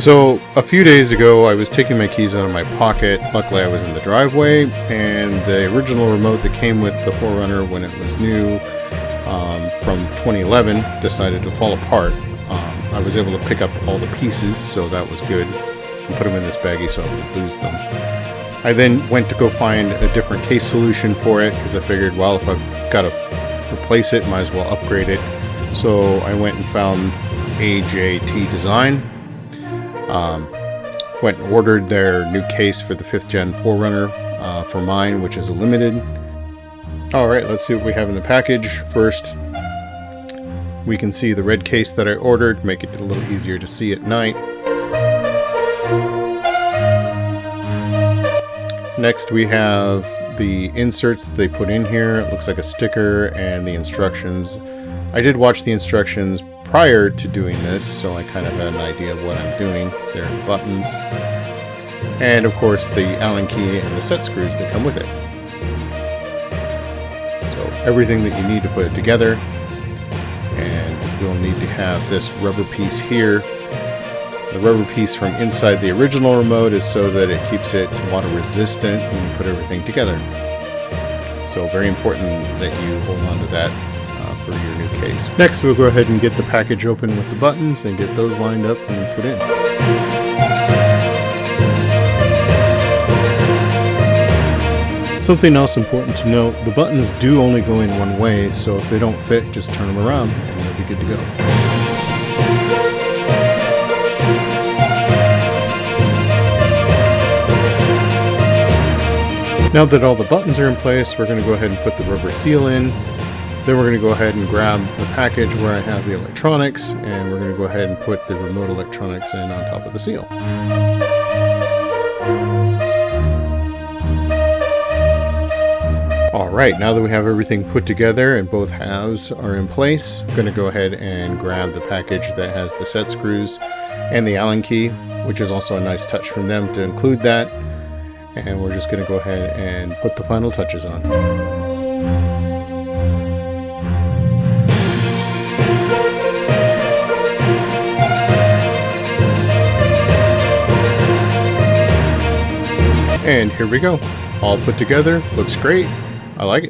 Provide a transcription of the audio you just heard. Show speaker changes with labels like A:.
A: So a few days ago, I was taking my keys out of my pocket. Luckily, I was in the driveway, and the original remote that came with the 4Runner when it was new from 2011 decided to fall apart. I was able to pick up all the pieces, so that was good, and put them in this baggie so I wouldn't lose them. I then went to go find a different case solution for it because I figured, well, if I've got to replace it, might as well upgrade it. So I went and found AJT Design. Went and ordered their new case for the 5th gen 4Runner for mine, which is a limited. Alright, let's see what we have in the package. First, we can see the red case that I ordered, make it a little easier to see at night. Next we have the inserts that they put in here. It looks like a sticker and the instructions. I did watch the instructions prior to doing this, so I kind of had an idea of what I'm doing. There are the buttons. And of course the Allen key and the set screws that come with it. So everything that you need to put it together. And you'll need to have this rubber piece here. The rubber piece from inside the original remote is so that it keeps it water resistant when you put everything together. So very important that you hold on to that for your new case. Next, we'll go ahead and get the package open with the buttons and get those lined up and put in. Something else important to note, the buttons do only go in one way, so if they don't fit, just turn them around and you'll be good to go. Now that all the buttons are in place, we're going to go ahead and put the rubber seal in. Then we're going to go ahead and grab the package where I have the electronics, and we're going to go ahead and put the remote electronics in on top of the seal. Alright, now that we have everything put together and both halves are in place, I'm going to go ahead and grab the package that has the set screws and the Allen key, which is also a nice touch from them to include that. And we're just going to go ahead and put the final touches on. And here we go. All put together. Looks great. I like it.